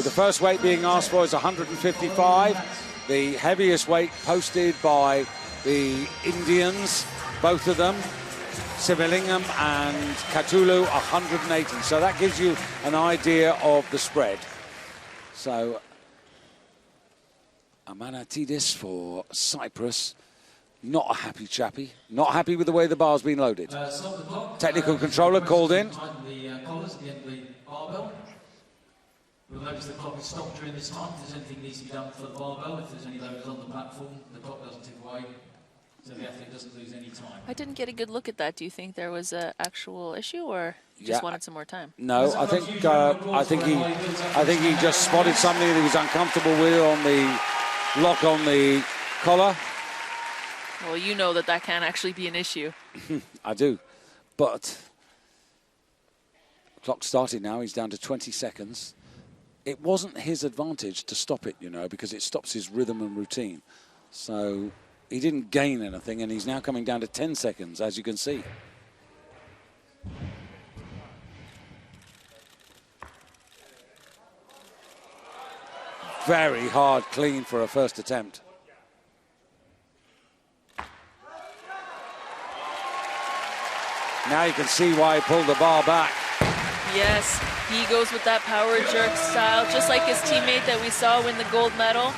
the first weight being asked for is 155. The heaviest weight posted by the Indians, both of them, Sivalingam and Katulu, 180. So that gives you an idea of the spread. So Amanatidis for Cyprus, not a happy chappy, not happy with the way the bar's been loaded. Technical controller called in. We'll notice the clock is stopped during this time. If there's anything needs to be done for the barbell, if there's any loads on the platform, the clock doesn't tick away, so the athlete doesn't lose any time. I didn't get a good look at that. Do you think there was an actual issue, or you just wanted some more time? No, I think he just spotted something that he was uncomfortable with on the lock on the collar. Well, you know that can actually be an issue. I do, but the clock started now. He's down to 20 seconds. It wasn't his advantage to stop it, you know, because it stops his rhythm and routine. So he didn't gain anything, and he's now coming down to 10 seconds, as you can see. Very hard clean for a first attempt. Now you can see why he pulled the bar back. Yes, he goes with that power jerk style, just like his teammate that we saw win the gold medal.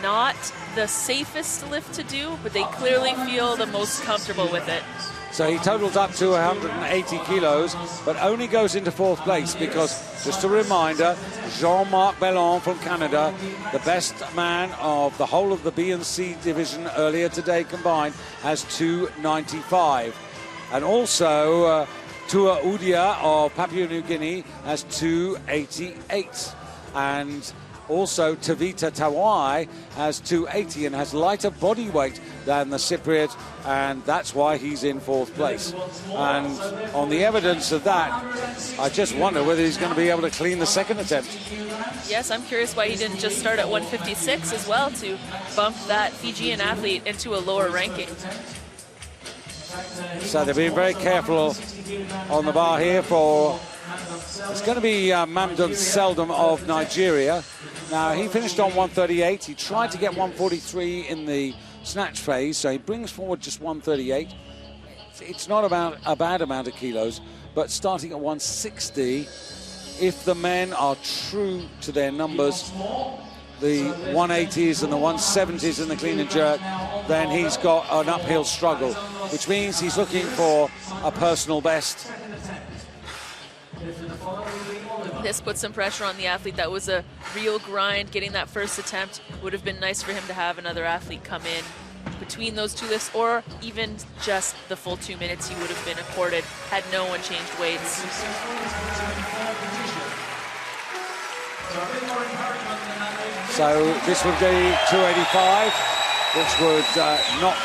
Not the safest lift to do, but they clearly feel the most comfortable with it. So he totals up to 180 kilos, but only goes into fourth place because, just a reminder, Jean-Marc Bellon from Canada, the best man of the whole of the B and C division earlier today combined, has 295. And also, Tua Udia of Papua New Guinea has 288. And also Tavita Tawai has 280 and has lighter body weight than the Cypriot, and that's why he's in fourth place. And on the evidence of that, I just wonder whether he's going to be able to clean the second attempt. Yes, I'm curious why he didn't just start at 156 as well to bump that Fijian athlete into a lower ranking. So they're being very careful on the bar here for, it's going to be Mamdun Seldom of Nigeria. Now, he finished on 138. He tried to get 143 in the snatch phase, so he brings forward just 138. It's not about a bad amount of kilos, but starting at 160, if the men are true to their numbers, the 180s and the 170s in the clean and jerk, then he's got an uphill struggle, which means he's looking for a personal best. This puts some pressure on the athlete. That was a real grind. Getting that first attempt would have been nice for him to have another athlete come in between those two lifts, or even just the full 2 minutes he would have been accorded had no one changed weights. So this would be 285, which would knock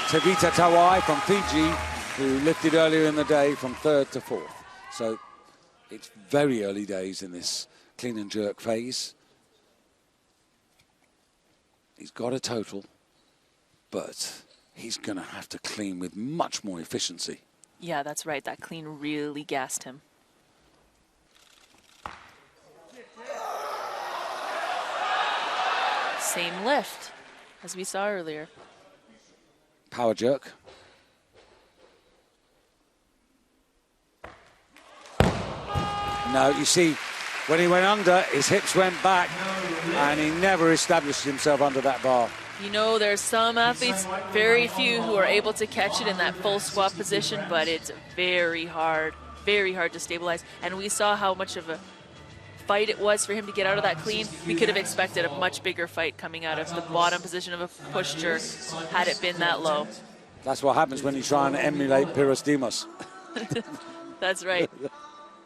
Tavita Tawai from Fiji, who lifted earlier in the day, from third to fourth. So it's very early days in this clean and jerk phase. He's got a total, but he's going to have to clean with much more efficiency. Yeah, that's right. That clean really gassed him. Same lift as we saw earlier. Power jerk. No, you see, when he went under, his hips went back, and he never established himself under that bar. You know, there's some athletes, very few, who are able to catch it in that full squat position, but it's very hard to stabilize. And we saw how much of a fight it was for him to get out of that clean. We could have expected a much bigger fight coming out of the bottom position of a push jerk had it been that low. That's what happens when you try and emulate Pyrrhus Dimos. That's right.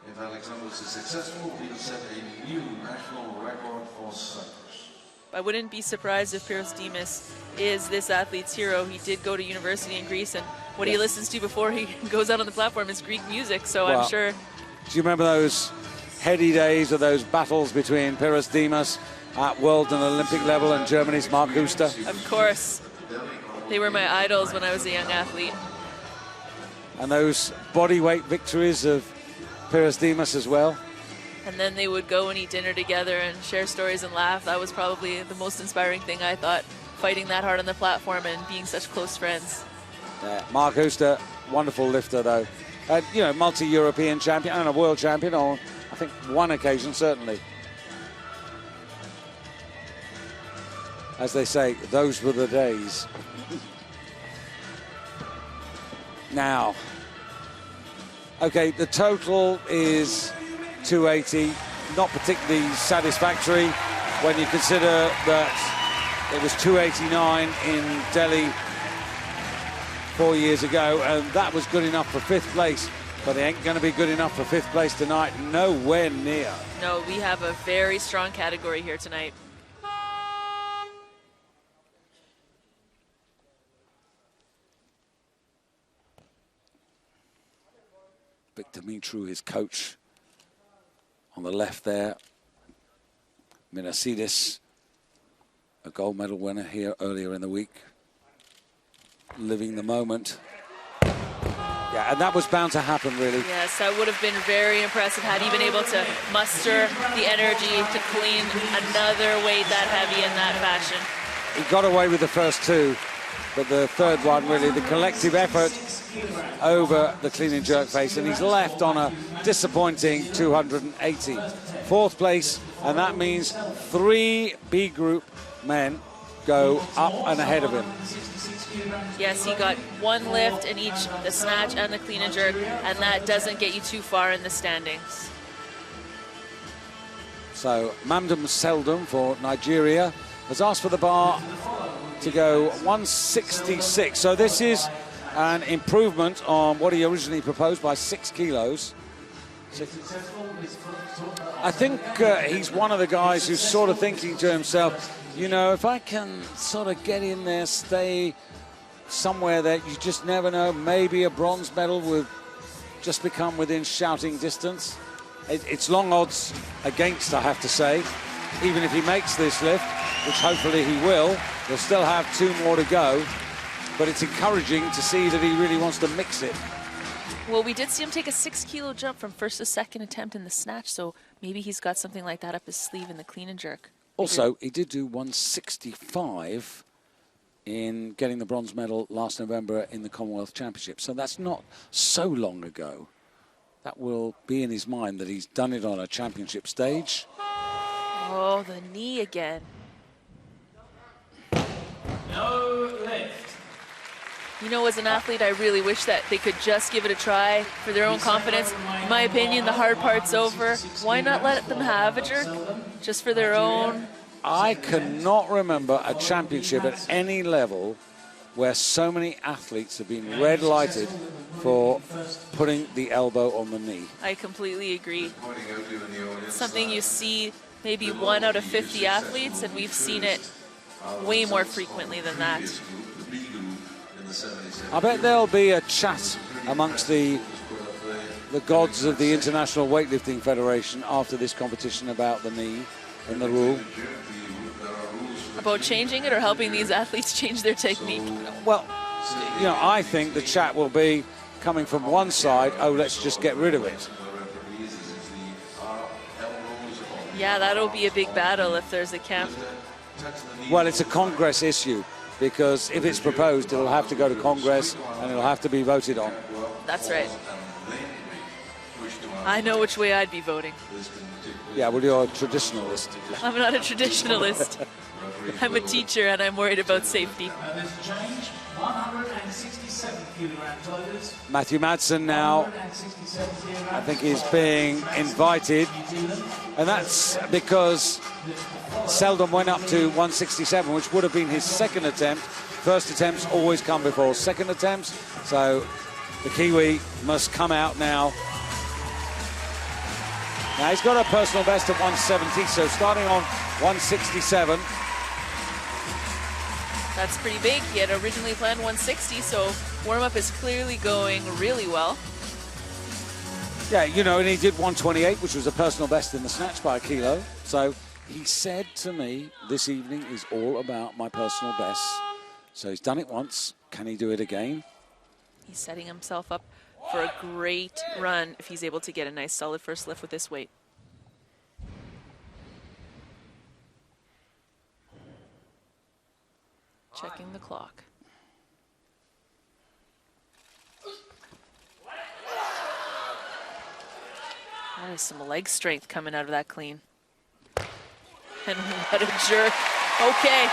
If Alexander is successful, he'll set a new national record for Cyprus. I wouldn't be surprised if Pyrrhus Dimas is this athlete's hero. He did go to university in Greece, and what he listens to before he goes out on the platform is Greek music, so well, I'm sure. Do you remember those heady days of those battles between Pyrrhus Dimas at world and Olympic level and Germany's Mark Huster? Of course. They were my idols when I was a young athlete. And those bodyweight victories of Pyrrhus Dimas as well. And then they would go and eat dinner together and share stories and laugh. That was probably the most inspiring thing, I thought, fighting that hard on the platform and being such close friends. Yeah, Mark Ooster, wonderful lifter though. You know, multi-European champion and a world champion on, I think, one occasion certainly. As they say, those were the days. Now, okay, the total is 280, not particularly satisfactory when you consider that it was 289 in Delhi 4 years ago, and that was good enough for 5th place, but it ain't going to be good enough for 5th place tonight, nowhere near. No, we have a very strong category here tonight. Victor Mitru, his coach, on the left there. Minasidis, a gold medal winner here earlier in the week. Living the moment. Yeah, and that was bound to happen, really. Yes, that would have been very impressive had he been able to muster the energy to clean another weight that heavy in that fashion. He got away with the first two, but the third one, really, the collective effort over the clean and jerk face, and he's left on a disappointing 280. 4th place, and that means 3 B group men go up and ahead of him. Yes, he got 1 lift in each, the snatch and the clean and jerk, and that doesn't get you too far in the standings. So Mamdum Seldom for Nigeria has asked for the bar to go 166. So this is an improvement on what he originally proposed by 6 kilos. I think he's one of the guys who's sort of thinking to himself, you know, if I can sort of get in there, stay somewhere that you just never know, maybe a bronze medal will just become within shouting distance. It's long odds against, I have to say. Even if he makes this lift, which hopefully he will, he'll still have 2 more to go. But it's encouraging to see that he really wants to mix it. Well, we did see him take a 6 kilo jump from first to second attempt in the snatch, so maybe he's got something like that up his sleeve in the clean and jerk. Also, he did do 165 in getting the bronze medal last November in the Commonwealth Championship. So that's not so long ago. That will be in his mind that he's done it on a championship stage. Oh, the knee again. No lift. You know, as an athlete, I really wish that they could just give it a try for their own confidence. In my opinion, the hard part's over. Why not let them have a jerk just for their own? I cannot remember a championship at any level where so many athletes have been red lighted for putting the elbow on the knee. I completely agree. Something you see maybe 1 out of 50 athletes, and we've seen it way more frequently than that. I bet there'll be a chat amongst the gods of the International Weightlifting Federation after this competition about the knee and the rule. About changing it or helping these athletes change their technique? Well, you know, I think the chat will be coming from one side, oh, let's just get rid of it. Yeah, that'll be a big battle if there's a camp. Well, it's a Congress issue, because if it's proposed, it'll have to go to Congress and it'll have to be voted on. That's right. I know which way I'd be voting. Yeah, well, you're a traditionalist. I'm not a traditionalist. I'm a teacher and I'm worried about safety. There's a change. 167 kilograms loaders. Matthew Madsen now, I think, is being invited. And that's because Seldom went up to 167, which would have been his 2nd attempt. First attempts always come before 2nd attempts. So the Kiwi must come out now. Now he's got a personal best of 170, so starting on 167. That's pretty big. He had originally planned 160, so warm-up is clearly going really well. Yeah, you know, and he did 128, which was a personal best in the snatch by a kilo. So he said to me, this evening is all about my personal best. So he's done it once. Can he do it again? He's setting himself up for a great run if he's able to get a nice solid first lift with this weight. checking the clock. That is some leg strength coming out of that clean. And what a jerk. Okay.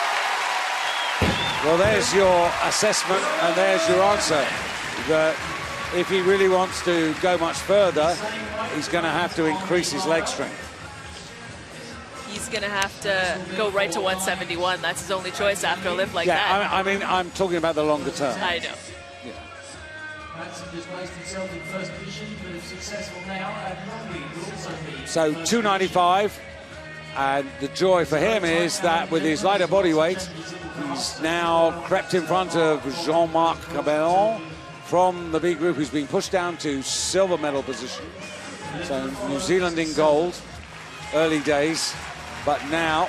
Well, there's your assessment and there's your answer. That if he really wants to go much further, he's going to have to increase his leg strength. He's going to have to go right to 171. That's his only choice after a lift like that. Yeah, I mean, I'm talking about the longer term. I know. Yeah. Madsen just placed himself in first position, but if successful now, Admiralty will also be. So 295, and the joy for him is that with his lighter body weight, he's now crept in front of Jean-Marc Cabellon from the B group, who's been pushed down to silver medal position. So New Zealand in gold, early days, but now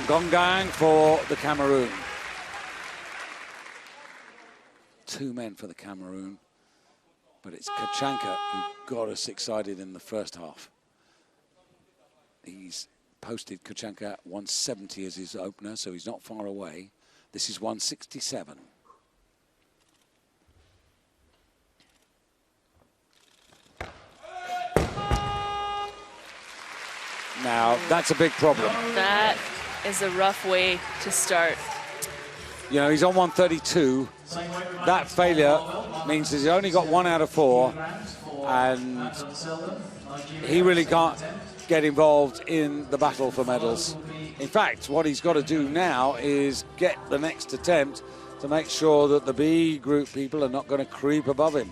Ngongang for the Cameroon. Two men for the Cameroon, but it's Kachanka who got us excited in the first half. He's posted Kachanka at 170 as his opener, so he's not far away. This is 167. Now, that's a big problem. That is a rough way to start. You know, he's on 132. That failure means that he's only got 1 out of 4, and he really can't get involved in the battle for medals. In fact, what he's got to do now is get the next attempt to make sure that the B group people are not going to creep above him.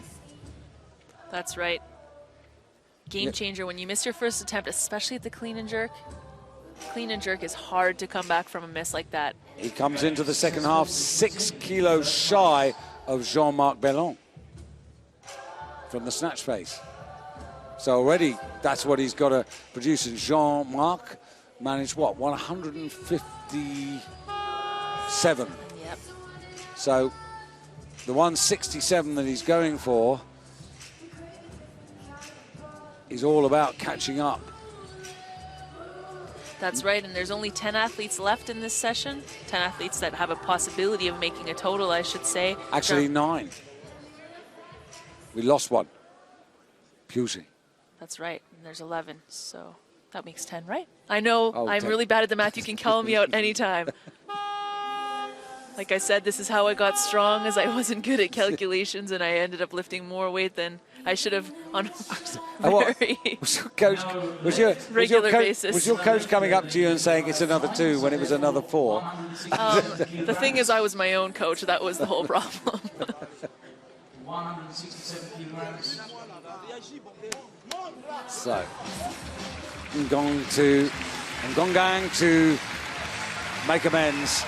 That's right. Game changer when you miss your first attempt, especially at the clean and jerk. Clean and jerk is hard to come back from a miss like that. He comes into the second half 6 kilos shy of Jean-Marc Bellon from the snatch phase. So already that's what he's got to produce. And Jean-Marc managed what, 157. Yep. So the 167 that he's going for is all about catching up. That's right, and there's only 10 athletes left in this session. 10 athletes that have a possibility of making a total, I should say. Actually, 9. We lost one. Pusey. That's right, and there's 11, so that makes 10, right? I know, I'm 10. really bad at the math. You can call me out anytime. Like I said, this is how I got strong, as I wasn't good at calculations, and I ended up lifting more weight than I should have on a very regular basis. Was your coach coming up to you and saying it's another 2 when it was another 4? The thing is, I was my own coach. That was the whole problem. 167 kilograms. So, Ngongang to make amends.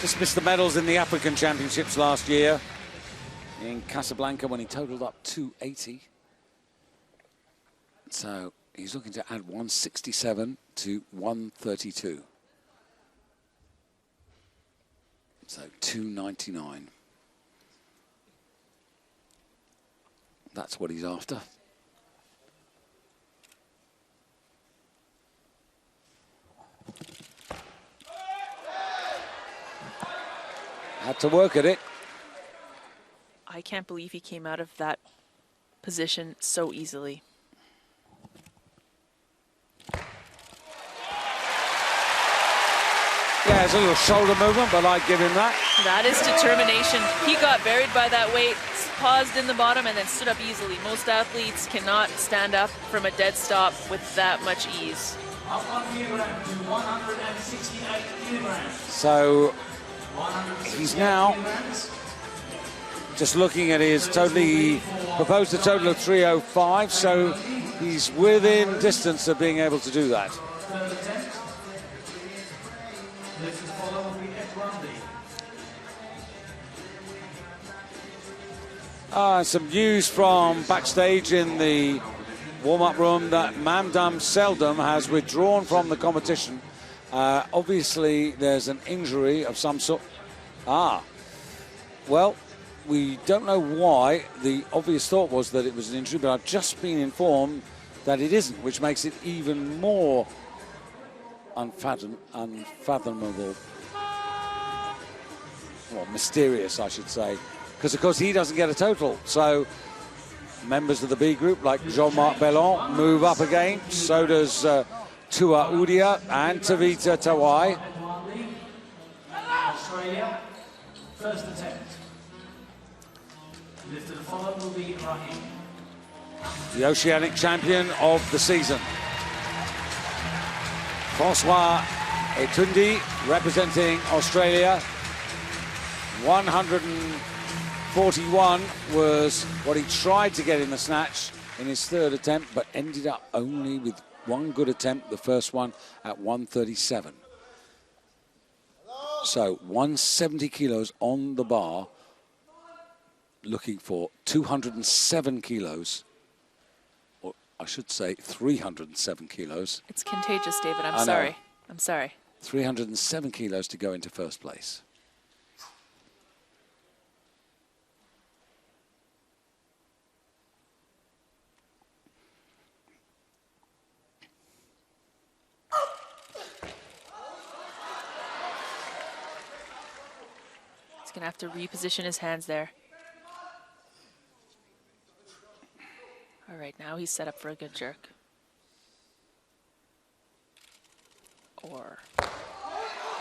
Just missed the medals in the African Championships last year in Casablanca when he totaled up 280. So he's looking to add 167 to 132. So 299. That's what he's after. Had to work at it. I can't believe he came out of that position so easily. Yeah, it's a little shoulder movement, but I give him that. That is determination. He got buried by that weight, paused in the bottom, and then stood up easily. Most athletes cannot stand up from a dead stop with that much ease. Up 1 kilogram to 168 kilograms. So he's now just looking at his total. He proposed a total of 305, so he's within distance of being able to do that. Third attempt. Next to follow will be Escalating. Some news from backstage in the warm-up room that Mamdam Seldom has withdrawn from the competition. Obviously, there's an injury of some sort. Well, we don't know why. The obvious thought was that it was an injury, but I've just been informed that it isn't, which makes it even more unfathomable, or mysterious, I should say, because of course he doesn't get a total. So members of the B group like Jean-Marc Bellon move up again. So does Tua Udia and Tavita Tawai. Australia, first attempt. Lift to the follow will be Rahim. The Oceanic champion of the season. Francois Etundi representing Australia. 141 was what he tried to get in the snatch in his third attempt, but ended up only with one good attempt, the first one at 137. So 170 kilos on the bar, looking for 207 kilos, or I should say 307 kilos. It's contagious, David. I'm sorry. I'm sorry. 307 kilos to go into first place. He's going to have to reposition his hands there. All right, now he's set up for a good jerk. Or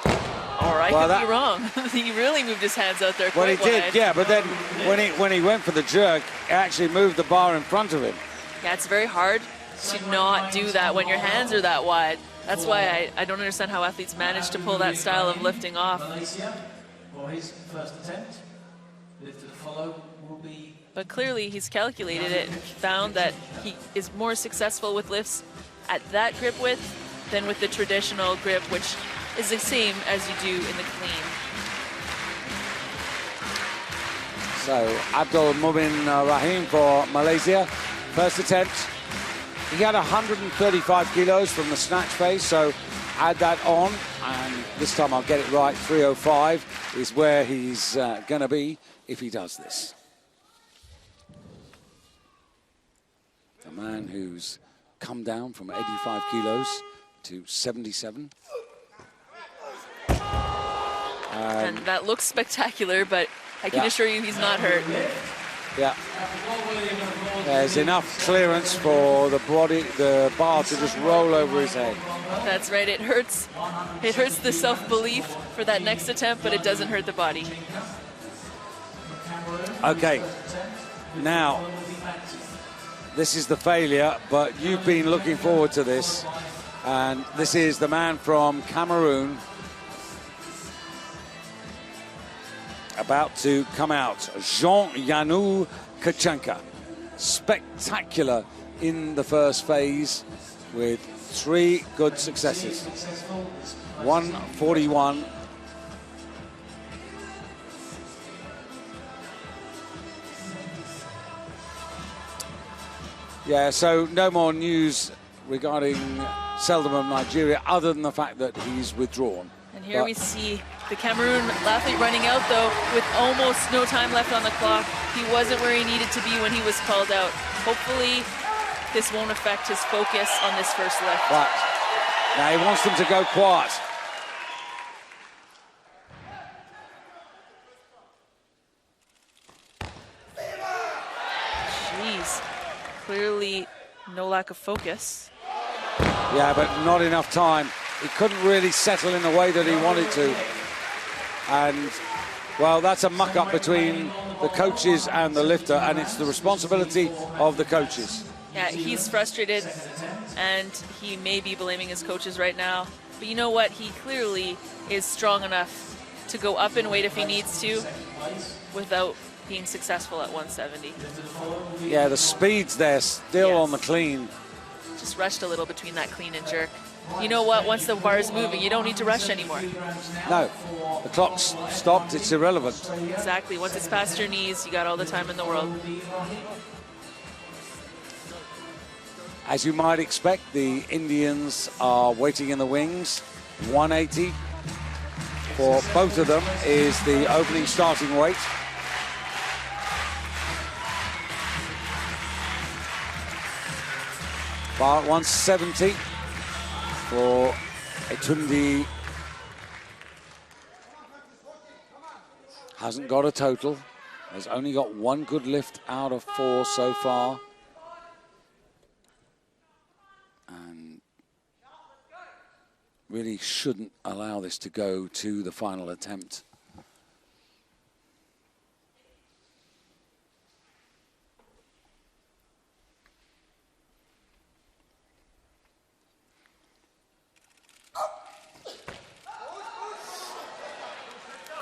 I could be wrong. He really moved his hands out there quite Well, he wide. did, yeah, but then when he went for the jerk, he actually moved the bar in front of him. Yeah, it's very hard to not do that when your hands are that wide. That's why I don't understand how athletes manage to pull that style of lifting off. Malaysia, for his first attempt. Lift to the follow will be... But clearly he's calculated it and found that he is more successful with lifts at that grip width than with the traditional grip, which is the same as you do in the clean. So Abdul Mubin Rahim for Malaysia. First attempt. He had 135 kilos from the snatch phase, so add that on, and this time I'll get it right. 305 is where he's going to be if he does this. A man who's come down from 85 kilos to 77. And that looks spectacular, but I can assure you he's not hurt. Yeah. There's enough clearance for the bar to just roll over his head. That's right, it hurts. It hurts the self-belief for that next attempt, but it doesn't hurt the body. Okay, now, this is the failure, but you've been looking forward to this. And this is the man from Cameroon about to come out, Jean-Yanou Kachenka. Spectacular in the first phase with 3 good successes. 141. Yeah, so no more news regarding Seldom of Nigeria other than the fact that he's withdrawn. And here we see the Cameroon athlete running out, though, with almost no time left on the clock. He wasn't where he needed to be when he was called out. Hopefully, this won't affect his focus on this first lift. But now he wants them to go quiet. Jeez. Clearly, no lack of focus. Yeah, but not enough time. He couldn't really settle in the way that he wanted to. And, well, that's a muck-up between the coaches and the lifter, and it's the responsibility of the coaches. Yeah, he's frustrated, and he may be blaming his coaches right now. But you know what? He clearly is strong enough to go up in weight if he needs to without being successful at 170. Yeah, the speed's there still on the clean. Just rushed a little between that clean and jerk. You know what? Once the bar is moving, you don't need to rush anymore. No, the clock's stopped. It's irrelevant. Exactly. Once it's past your knees, you got all the time in the world. As you might expect, the Indians are waiting in the wings. 180 for both of them is the opening starting weight. bar 170 for Etundi. Hasn't got a total. Has only got one good lift out of 4 so far. And really shouldn't allow this to go to the final attempt.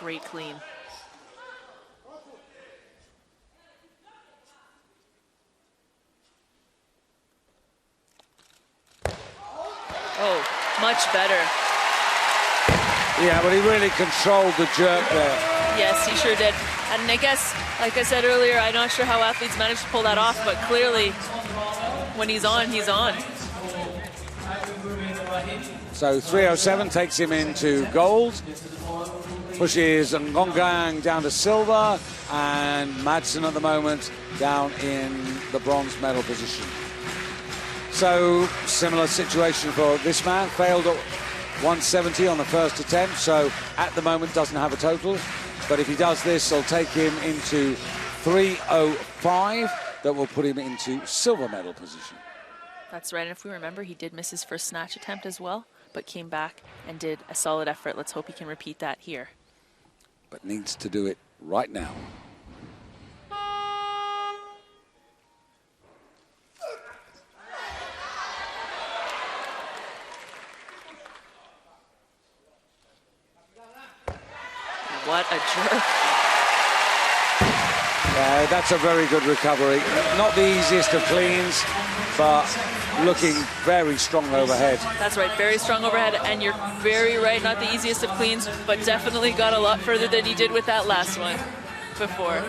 Great clean. Oh, much better. Yeah, but he really controlled the jerk there. Yes, he sure did. And I guess, like I said earlier, I'm not sure how athletes manage to pull that off, but clearly, when he's on, he's on. So 307 takes him into gold, pushes Ngongang down to silver, and Madsen at the moment down in the bronze medal position. So similar situation for this man, failed at 170 on the first attempt, so at the moment doesn't have a total, but if he does this, it'll take him into 305, that will put him into silver medal position. That's right, and if we remember, he did miss his first snatch attempt as well, but came back and did a solid effort. Let's hope he can repeat that here. But needs to do it right now. What a jerk. Yeah, that's a very good recovery. Not the easiest of cleans, but looking very strong overhead. That's right, very strong overhead, and you're very right, not the easiest of cleans, but definitely got a lot further than he did with that last one before.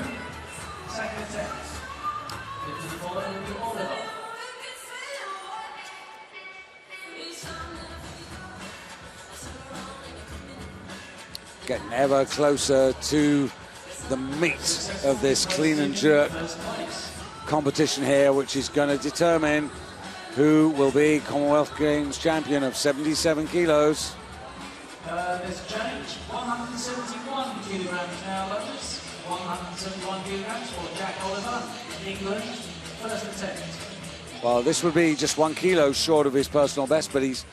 Getting ever closer to the meat of this clean and jerk competition here, which is going to determine who will be Commonwealth Games champion of 77 kilos. There's a change. 171 kilograms now, ladies. 171 kilograms for Jack Oliver, England, first attempt. Well, this would be just 1 kilo short of his personal best, but he's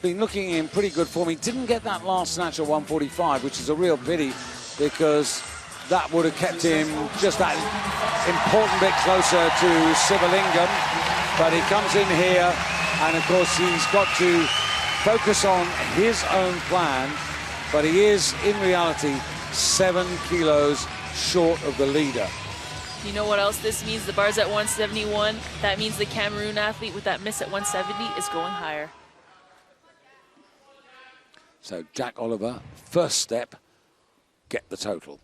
been looking in pretty good form. He didn't get that last snatch at 145, which is a real pity, because that would have kept him just that important bit closer to Sivalingam. But he comes in here, and of course he's got to focus on his own plan, but he is, in reality, 7 kilos short of the leader. You know what else this means? The bar's at 171. That means the Cameroon athlete with that miss at 170 is going higher. So Jack Oliver, first step, get the total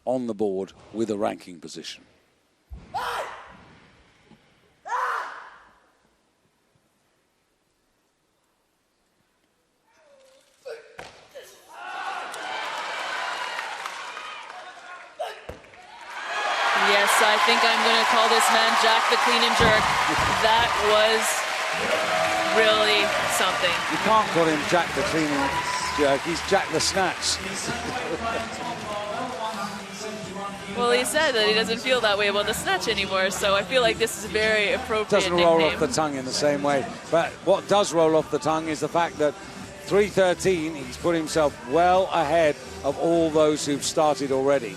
on the board with a ranking position. Yes, I think I'm going to call this man Jack the Clean and Jerk. That was really something. You can't call him Jack the Clean and Jerk, he's Jack the Snatch. Well, he said that he doesn't feel that way about the snatch anymore, so I feel like this is a very appropriate Doesn't roll nickname. off the tongue in the same way. But what does roll off the tongue is the fact that 3:13, he's put himself well ahead of all those who've started already.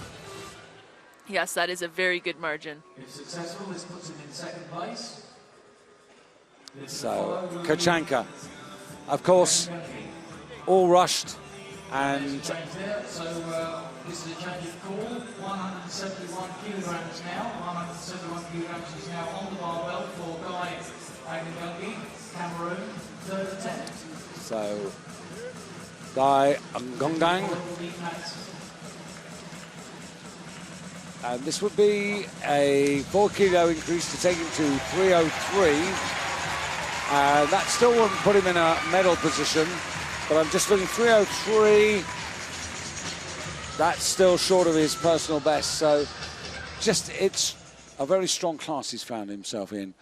Yes, that is a very good margin. If successful, this puts him in second place. So, Kachanka, of course, all rushed, and So this is a change of call. 171 kilograms now. 171 kilograms is now on the barbell for Guy Agungungi, Cameroon, third attempt. so Guy Ngongang. And this would be a 4 kilo increase to take him to 303. That still wouldn't put him in a medal position, but I'm just looking 303. That's still short of his personal best, so just it's a very strong class he's found himself in.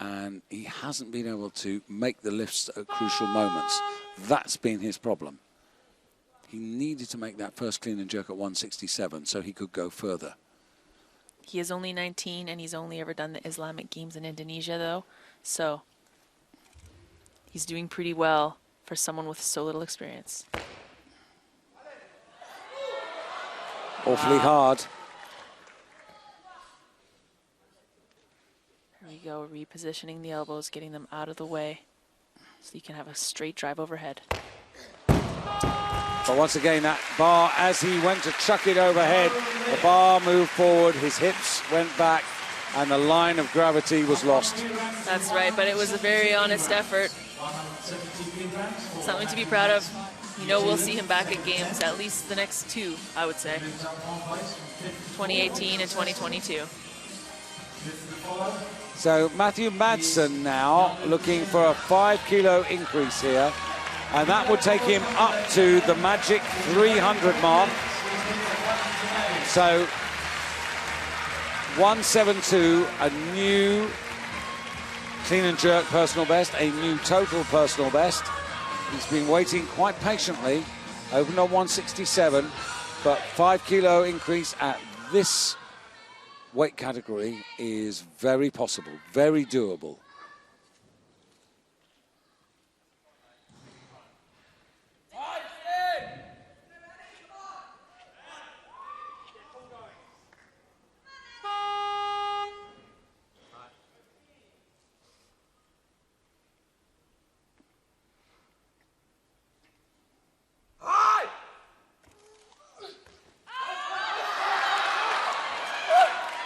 and he hasn't been able to make the lifts at crucial moments. That's been his problem. He needed to make that first clean and jerk at 167 so he could go further. He is only 19, and he's only ever done the Islamic Games in Indonesia, though. So he's doing pretty well for someone with so little experience. Awfully hard. Here we go, repositioning the elbows, getting them out of the way so you can have a straight drive overhead. But once again, that bar, as he went to chuck it overhead, the bar moved forward, his hips went back, and the line of gravity was lost. That's right, but it was a very honest effort. Something to be proud of. You know, we'll see him back at games, at least the next two, I would say. 2018 and 2022. So Matthew Madsen now looking for a 5 kilo increase here. And that would take him up to the magic 300 mark. So 172, a new clean and jerk personal best, a new total personal best. He's been waiting quite patiently, opened on 167, but 5 kilo increase at this weight category is very possible, very doable.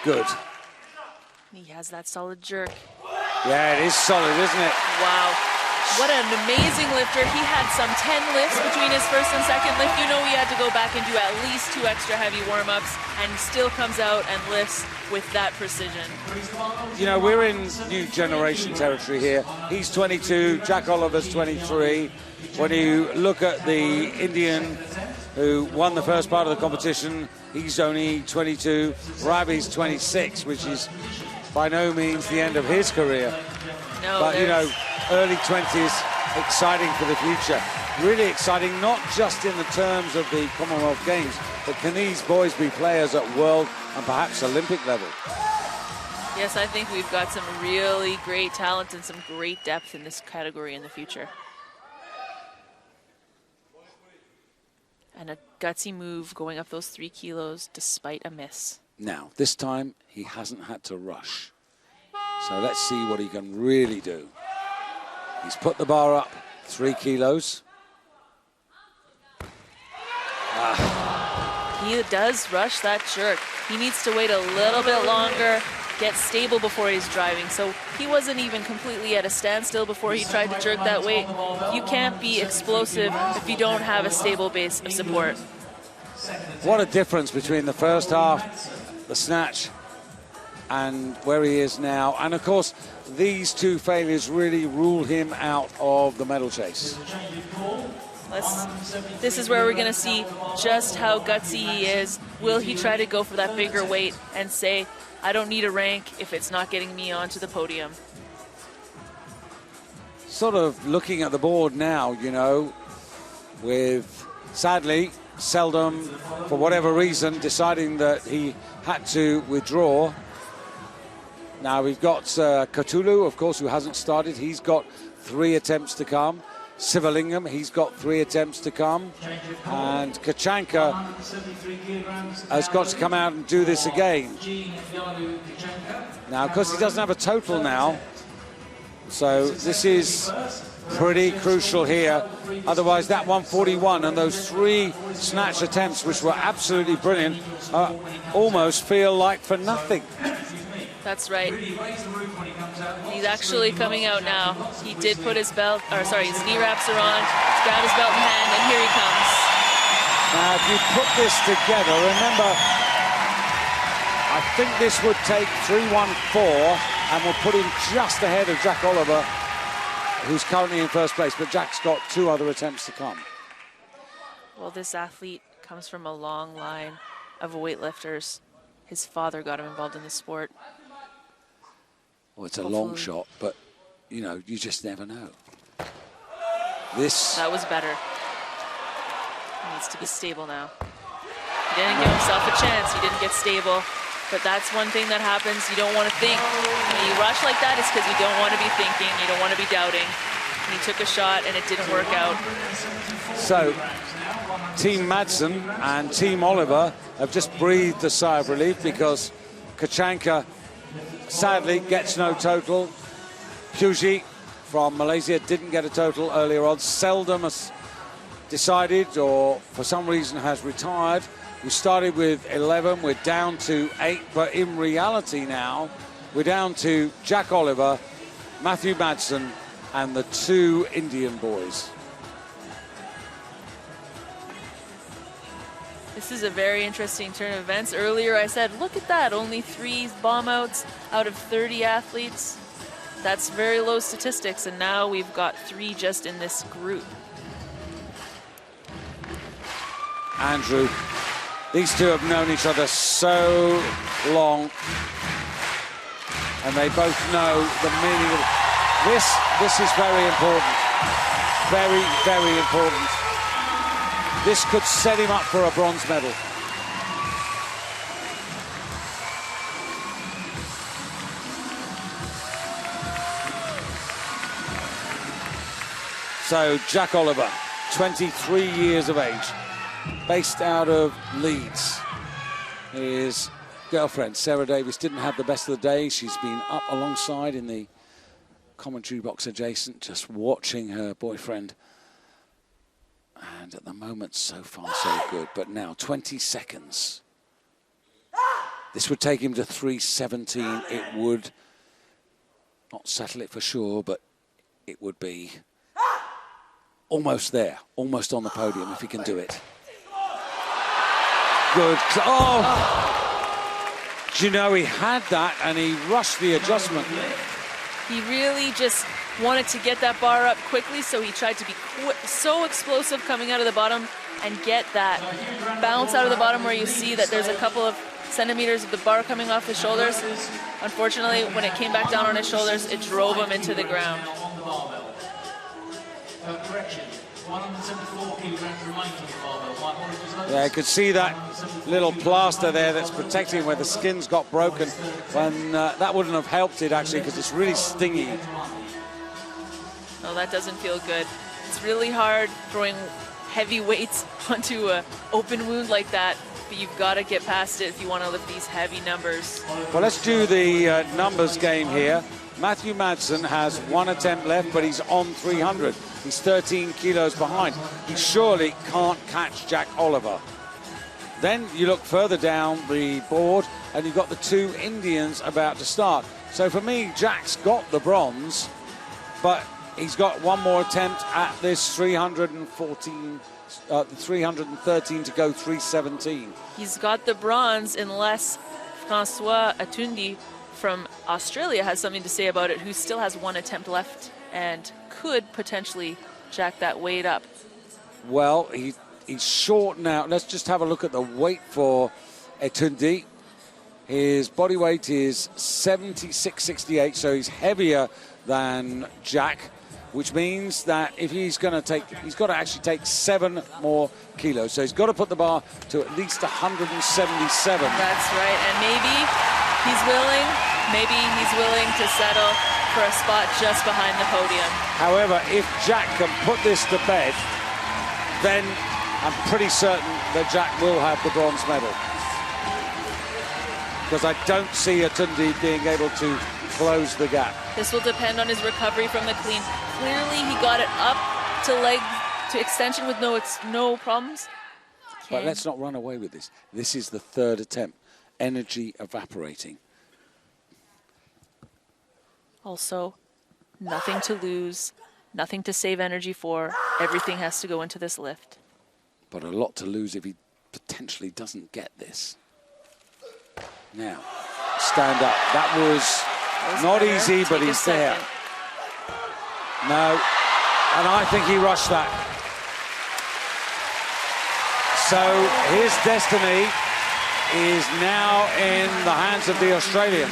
Good. He has that solid jerk. Yeah, it is solid, isn't it? Wow. What an amazing lifter. He had some 10 lifts between his first and second lift. You know he had to go back and do at least 2 extra heavy warm-ups, and still comes out and lifts with that precision. You know, we're in new generation territory here. He's 22, Jack Oliver's 23. When you look at the Indian who won the first part of the competition, he's only 22. Ravi's 26, which is by no means the end of his career. No, but, you know, early 20s, exciting for the future. Really exciting, not just in the terms of the Commonwealth Games, but can these boys be players at world and perhaps Olympic level? Yes, I think we've got some really great talent and some great depth in this category in the future. And a gutsy move going up those 3 kilos despite a miss. Now, this time he hasn't had to rush. So let's see what he can really do. He's put the bar up 3 kilos. He does rush that jerk. He needs to wait a little bit longer, get stable before he's driving. So he wasn't even completely at a standstill before he tried to jerk that weight. You can't be explosive if you don't have a stable base of support. What a difference between the first half, the snatch, and where he is now. And of course, these 2 failures really rule him out of the medal chase. This is where we're going to see just how gutsy he is. Will he try to go for that bigger weight and say, I don't need a rank if it's not getting me onto the podium? Sort of looking at the board now, you know, with, sadly, Seldom, for whatever reason, deciding that he had to withdraw. Now we've got Cthulhu, of course, who hasn't started. He's got 3 attempts to come. Sivalingam, he's got 3 attempts to come. And Kachanka has got to come out and do this again. Now, of course, he doesn't have a total now. So this is pretty crucial here. Otherwise, that 141 and those 3 snatch attempts, which were absolutely brilliant, almost feel like for nothing. That's right. He's actually coming out now. He did put his belt, or sorry, his knee wraps are on. He's got his belt in hand, and here he comes. Now, if you put this together, remember, I think this would take 314 and will put him just ahead of Jack Oliver, who's currently in first place, but Jack's got 2 other attempts to come. Well, this athlete comes from a long line of weightlifters. His father got him involved in the sport. Well, it's a long shot, but, you know, you just never know. This... That was better. He needs to be stable now. He didn't give himself a chance. He didn't get stable. But that's one thing that happens. You don't want to think. When you rush like that, it's because you don't want to be thinking. You don't want to be doubting. And he took a shot, and it didn't work out. So, Team Madsen and Team Oliver have just breathed a sigh of relief because Kachanka sadly gets no total. Puji from Malaysia didn't get a total earlier on. Seldom has decided, or for some reason has retired. We started with 11, we're down to 8, but in reality now, we're down to Jack Oliver, Matthew Madsen, and the 2 Indian boys. This is a very interesting turn of events. Earlier I said, look at that, only 3 bomb outs out of 30 athletes. That's very low statistics, and now we've got 3 just in this group. Andrew, these 2 have known each other so long, and they both know the meaning of this. This is very important. Very, very important. This could set him up for a bronze medal. So Jack Oliver, 23 years of age, based out of Leeds. His girlfriend, Sarah Davis, didn't have the best of the day. She's been up alongside in the commentary box adjacent, just watching her boyfriend. And at the moment, so far, so good. But now, 20 seconds. This would take him to 3:17. It would not settle it for sure, but it would be almost there, almost on the podium if he can do it. Good. Oh! Do you know, he had that and he rushed the adjustment. He really just wanted to get that bar up quickly, so he tried to be so explosive coming out of the bottom and get that bounce out of the bottom where you see that there's a couple of centimeters of the bar coming off his shoulders. Unfortunately, when it came back down on his shoulders, it drove him into the ground. Correction, 174 kilograms remaining on the barbell. Yeah, I could see that little plaster there that's protecting where the skin's got broken. When that wouldn't have helped it actually, because it's really stingy. Oh, that doesn't feel good. It's really hard throwing heavy weights onto an open wound like that, but you've got to get past it if you want to lift these heavy numbers. Well, let's do the numbers game here. Matthew Madsen has 1 attempt left, but he's on 300. He's 13 kilos behind. He surely can't catch Jack Oliver. Then you look further down the board, and you've got the 2 Indians about to start. So for me, Jack's got the bronze, but he's got 1 more attempt at this 313 to go 317. He's got the bronze unless Francois Atundi from Australia has something to say about it, who still has 1 attempt left and could potentially jack that weight up. Well, he's short now. Let's just have a look at the weight for Atundi. His body weight is 76.68, so he's heavier than Jack, which means that if he's going to take, he's got to actually take 7 more kilos. So he's got to put the bar to at least 177. That's right, and maybe he's willing to settle for a spot just behind the podium. However, if Jack can put this to bed, then I'm pretty certain that Jack will have the bronze medal. Because I don't see Atundi being able to close the gap. This will depend on his recovery from the clean. Clearly, he got it up to leg to extension with no problems. But let's not run away with this. This is the 3rd attempt. Energy evaporating. Also, nothing to lose, nothing to save energy for. Everything has to go into this lift. But a lot to lose if he potentially doesn't get this. Now, stand up. That was not easy, but he's there. No, and I think he rushed that. So his destiny is now in the hands of the Australian.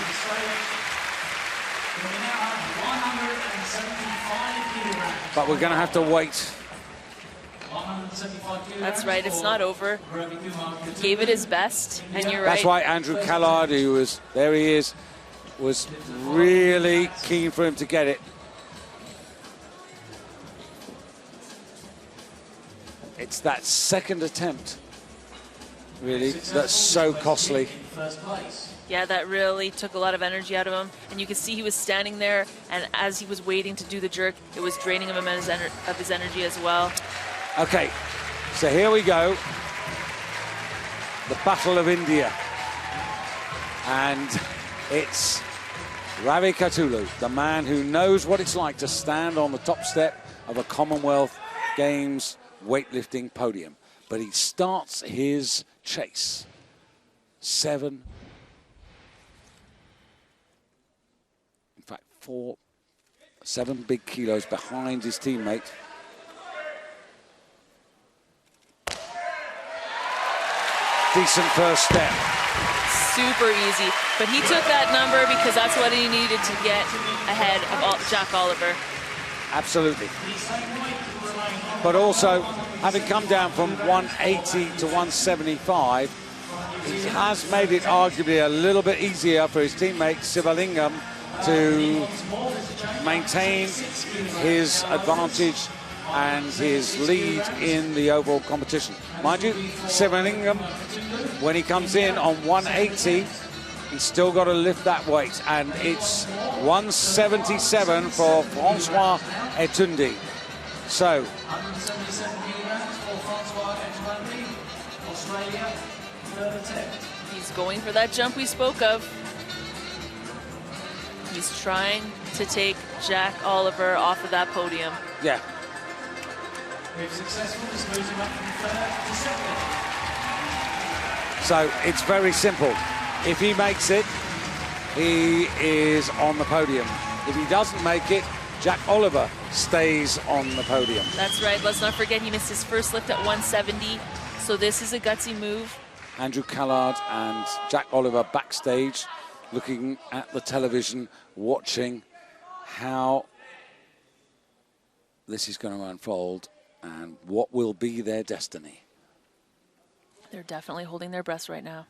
But we're going to have to wait. That's right, it's not over. He gave it his best, and you're right. That's why Andrew Callard, who was, there he is, was really keen for him to get it. It's that second attempt, really, that's so costly. Yeah, that really took a lot of energy out of him. And you could see he was standing there, and as he was waiting to do the jerk, it was draining him of his energy as well. Okay, so here we go. The Battle of India. And it's Ravi Katulu, the man who knows what it's like to stand on the top step of a Commonwealth Games weightlifting podium. But he starts his chase. 7 big kilos behind his teammate. Decent first step. Super easy. But he took that number because that's what he needed to get ahead of Jack Oliver. Absolutely. But also, having come down from 180 to 175, he has made it arguably a little bit easier for his teammate Sivalingam to maintain his advantage and his lead in the overall competition. Mind you, Sivalingam, when he comes in on 180, he's still got to lift that weight, and it's 177 for Francois Etundi. So, he's going for that jump we spoke of. He's trying to take Jack Oliver off of that podium. Yeah. If successful, this moves him up from 3rd to 2nd. So it's very simple. If he makes it, he is on the podium. If he doesn't make it, Jack Oliver stays on the podium. That's right. Let's not forget he missed his first lift at 170. So this is a gutsy move. Andrew Callard and Jack Oliver backstage, looking at the television, watching how this is going to unfold and what will be their destiny. They're definitely holding their breaths right now.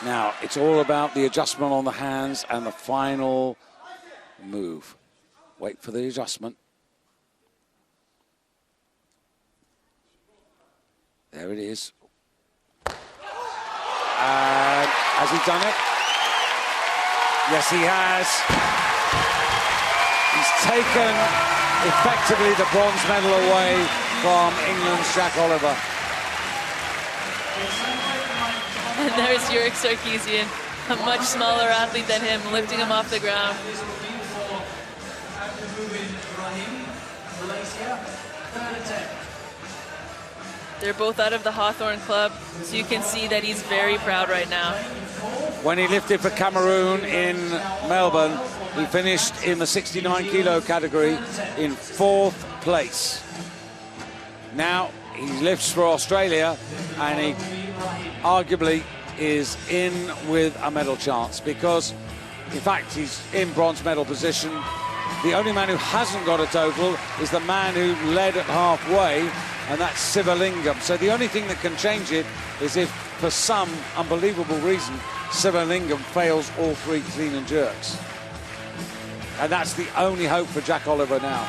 Now, it's all about the adjustment on the hands and the final move. Wait for the adjustment. There it is. And has he done it? Yes, he has. He's taken effectively the bronze medal away from England's Jack Oliver. And there's Jurek Sarkisian, a much smaller athlete than him, lifting him off the ground. They're both out of the Hawthorn Club, so you can see that he's very proud right now. When he lifted for Cameroon in Melbourne, he finished in the 69 kilo category in 4th place. Now he lifts for Australia, and he arguably is in with a medal chance because, in fact, he's in bronze medal position. The only man who hasn't got a total is the man who led at halfway, and that's Sivalingam. So the only thing that can change it is if, for some unbelievable reason, Sivalingam fails all 3 clean and jerks. And that's the only hope for Jack Oliver now.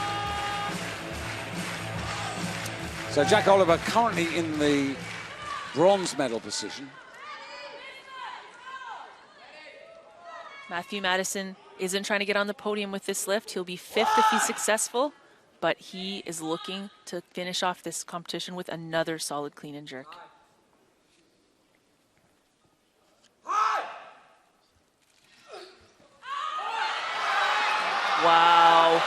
So Jack Oliver currently in the bronze medal position. Matthew Madsen isn't trying to get on the podium with this lift. He'll be 5th if he's successful, but he is looking to finish off this competition with another solid clean and jerk. Wow,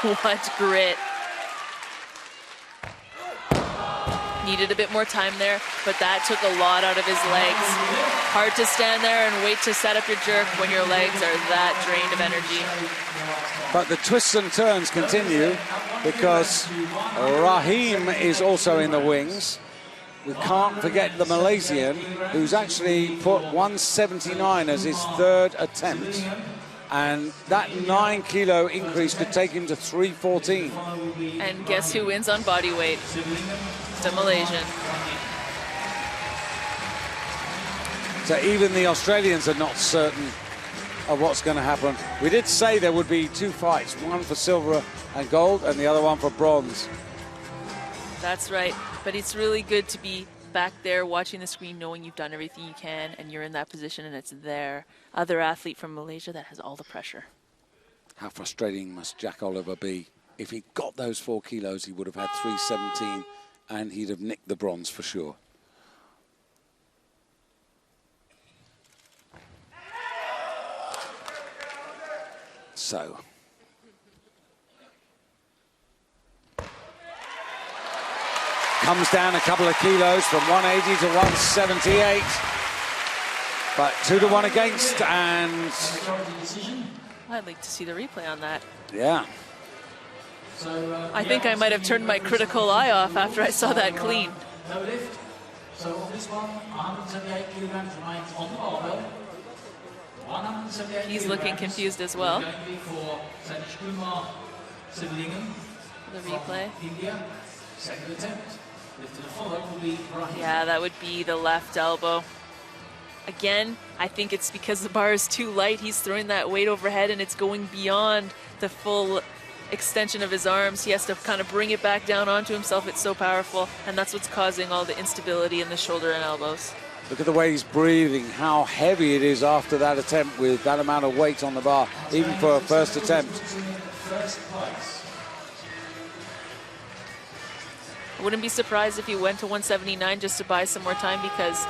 what grit. Needed a bit more time there, but that took a lot out of his legs. Hard to stand there and wait to set up your jerk when your legs are that drained of energy. But the twists and turns continue because Rahim is also in the wings. We can't forget the Malaysian, who's actually put 179 as his third attempt. And that 9 kilo increase could take him to 314. And guess who wins on body weight? The Malaysian. So even the Australians are not certain of what's going to happen. We did say there would be 2 fights, one for silver and gold and the other one for bronze. That's right, but it's really good to be back there watching the screen, knowing you've done everything you can and you're in that position and it's their other athlete from Malaysia that has all the pressure. How frustrating must Jack Oliver be? If he got those 4 kilos, he would have had 317 and he'd have nicked the bronze for sure. So. Comes down a couple of kilos from 180 to 178. But 2-1 against, and I'd like to see the replay on that. Yeah. I think I might have turned my critical eye off after I saw that clean. No lift. So on this one, 178 kilograms remains on the barbell. 178 He's looking confused as well. Going to be for Kumar Sivalingam. The replay. India, second attempt. Lift to the follow will be Rahim. Yeah, that would be the left elbow. Again, I think it's because the bar is too light. He's throwing that weight overhead and it's going beyond the full extension of his arms. He has to kind of bring it back down onto himself. It's so powerful, and that's what's causing all the instability in the shoulder and elbows. Look at the way he's breathing, how heavy it is after that attempt with that amount of weight on the bar, even for a first attempt. I wouldn't be surprised if he went to 179 just to buy some more time, because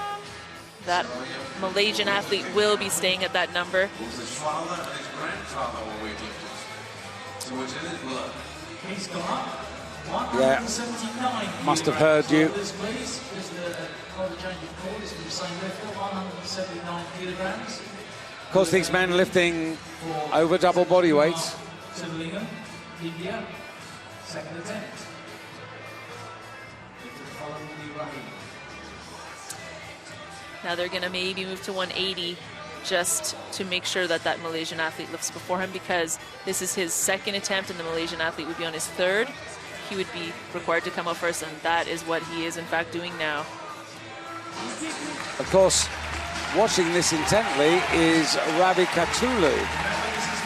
that Malaysian athlete will be staying at that number. His father and his grandfather were weightlifters. So it's in his blood. He's gone up. Yeah, 179 must have heard you. This, please. There's the change of call. It's from the same lifter, 179 kilograms. Of course, these men lifting over double body weights. Sivalingam, India, second attempt. Lift to the follow will be Rahim. Now they're going to maybe move to 180 just to make sure that that Malaysian athlete lifts before him, because this is his second attempt and the Malaysian athlete would be on his third. He would be required to come up first, and that is what he is in fact doing now. Of course, watching this intently is Ravi Katulu,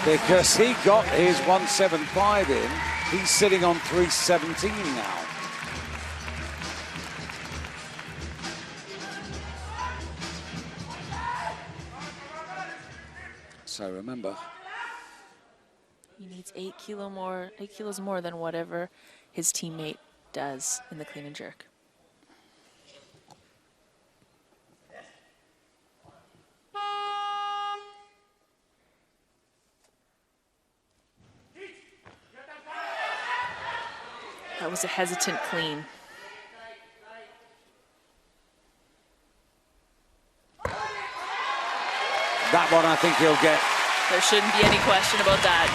because he got his 175 in. He's sitting on 317 now. So remember, he needs 8 kilos more than whatever his teammate does in the clean and jerk. That was a hesitant clean. that one I think he'll get. There shouldn't be any question about that.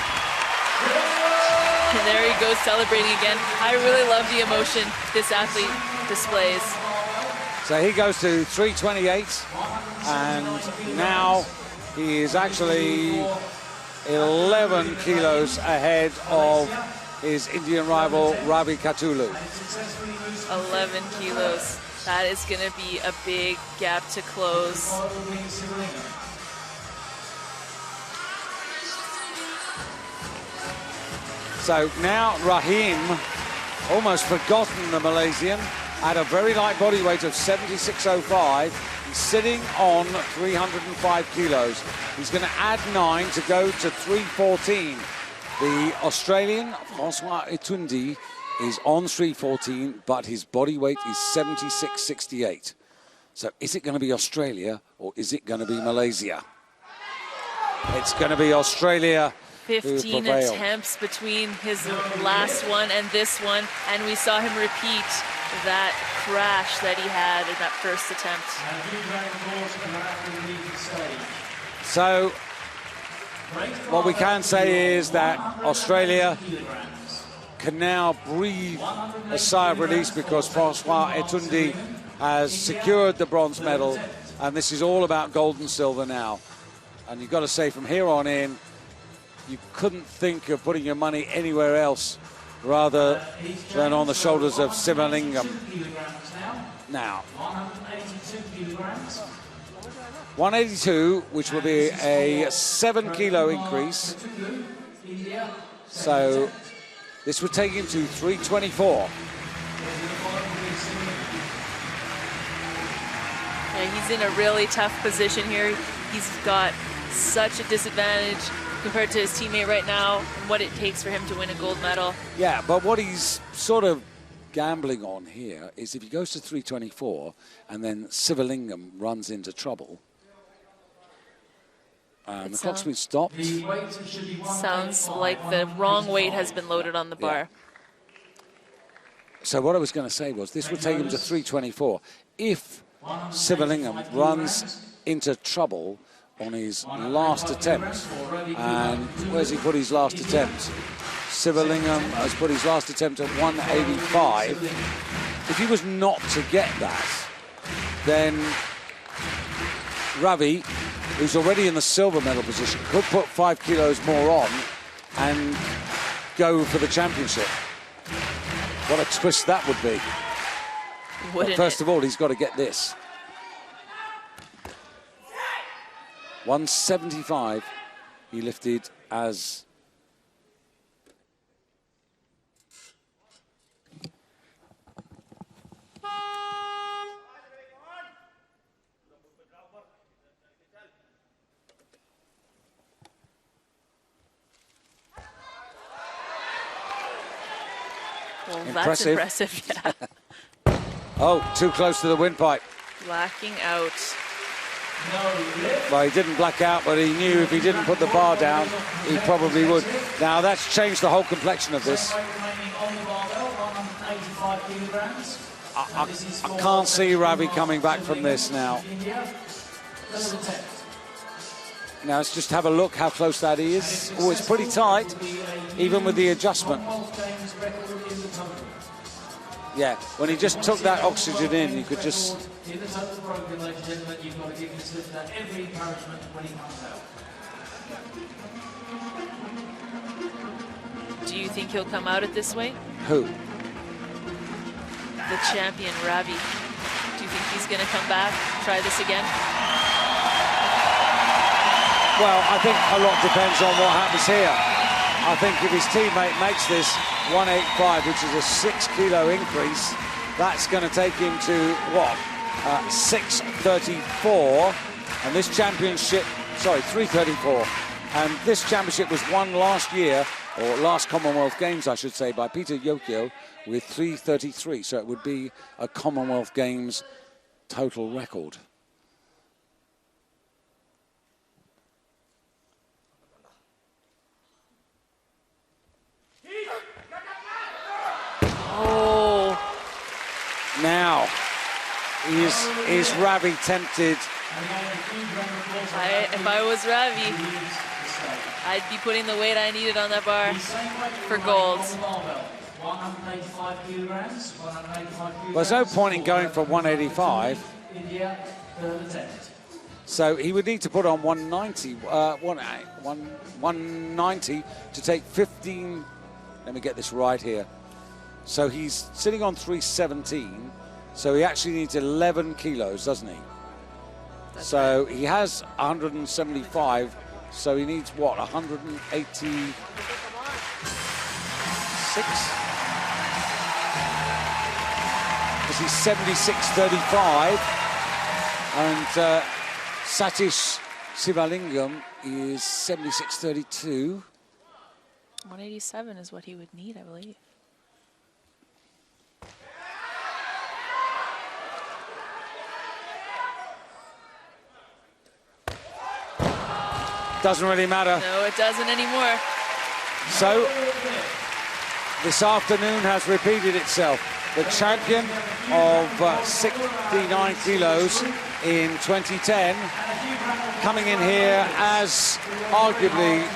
And there he goes celebrating again. I really love the emotion this athlete displays. So he goes to 328, and now he is actually 11 kilos ahead of his Indian rival, Ravi Katulu. 11 kilos. That is going to be a big gap to close. So now Rahim, almost forgotten the Malaysian, at a very light body weight of 76.05. He's sitting on 305 kilos. He's going to add 9 to go to 314. The Australian, Francois Etundi, is on 314, but his body weight is 76.68. So is it going to be Australia or is it going to be Malaysia? It's going to be Australia. 15 attempts between his last one and this one, and we saw him repeat that crash that he had in that first attempt. So what we can say is that Australia can now breathe a sigh of release because Francois Etundi has secured the bronze medal, and this is all about gold and silver now. And you've got to say, from here on in, you couldn't think of putting your money anywhere else rather than on the shoulders of Sivalingam. Now, 182, which will be a 7-kilo increase. So this would take him to 324. Yeah, he's in a really tough position here. He's got such a disadvantage compared to his teammate right now and what it takes for him to win a gold medal. Yeah, but what he's sort of gambling on here is if he goes to 324 and then Sivalingam runs into trouble. The clock's been stopped. Sounds like the wrong weight has been loaded on the bar. Yeah. So what I was going to say was this would take him to 324. If Sivalingam runs into trouble on his last attempt, and where's he put his last attempt? Sivalingam has put his last attempt at 185. If he was not to get that, then Ravi, who's already in the silver medal position, could put 5 kilos more on and go for the championship. What a twist that would be. But first of all, he's got to get this. 175 he lifted as well, that's impressive, yeah. Oh, too close to the windpipe. Blacking out. Well, he didn't black out, but he knew if he didn't put the bar down, he probably would. Now, that's changed the whole complexion of this. I can't see Ravi coming back from this now. Now, let's just have a look how close that is. Oh, it's pretty tight, even with the adjustment. Yeah, when he just took that oxygen in, you could just... In the total program, ladies and gentlemen, you've got to give this lifter every encouragement when he comes out. Do you think he'll come out at this way? Who? The champion, Ravi. Do you think he's going to come back, try this again? Well, I think a lot depends on what happens here. I think if his teammate makes this 185, which is a 6-kilo increase, that's going to take him to, what, 634. And this championship, sorry, 334. And this championship was won last year, or last Commonwealth Games, I should say, by Peter Yokio with 333. So it would be a Commonwealth Games total record. Oh. Now, is Ravi tempted? If I was Ravi, I'd be putting the weight I needed on that bar for gold. Well, there's no point in going for 185. So he would need to put on 190, 190 to take 15. Let me get this right here. So he's sitting on 317. So he actually needs 11 kilos, doesn't he? That's so right. He has 175. So he needs what, 186? Because he's 76.35. And Satish Sivalingam is 76.32. 187 is what he would need, I believe. Doesn't really matter. No, it doesn't anymore. So this afternoon has repeated itself. the champion of 69 kilos in 2010, coming in here as arguably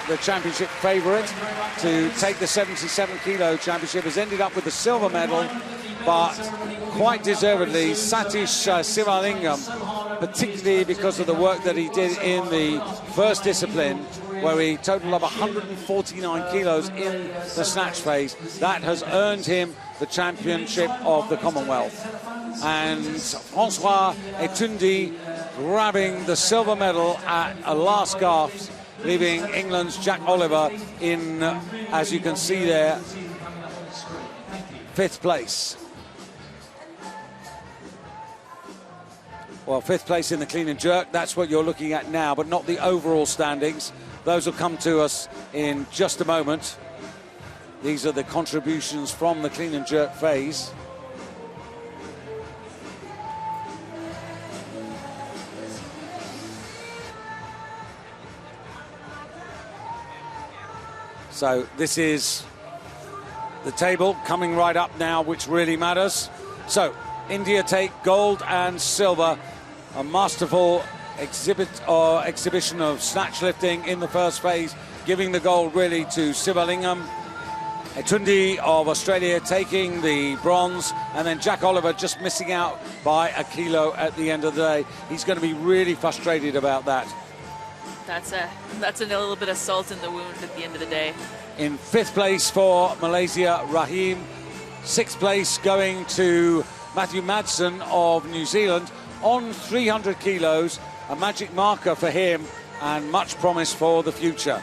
the championship favourite to take the 77 kilo championship, has ended up with the silver medal, but quite deservedly, Satish Sivalingam, particularly because of the work that he did in the first discipline, where he totaled up 149 kilos in the snatch phase. That has earned him the championship of the Commonwealth. And Francois Etundi grabbing the silver medal at a last gasp, leaving England's Jack Oliver in, as you can see there, 5th place. Well, 5th place in the clean and jerk, that's what you're looking at now, but not the overall standings. Those will come to us in just a moment. These are the contributions from the clean and jerk phase. So this is the table coming right up now, which really matters. So India take gold and silver. A masterful exhibition of snatch lifting in the first phase, giving the gold really to Sivalingam. Etundi of Australia taking the bronze, and then Jack Oliver just missing out by a kilo at the end of the day. He's going to be really frustrated about that. That's a little bit of salt in the wound at the end of the day. In 5th place for Malaysia, Rahim. 6th place going to Matthew Madsen of New Zealand on 300 kilos, a magic marker for him and much promise for the future.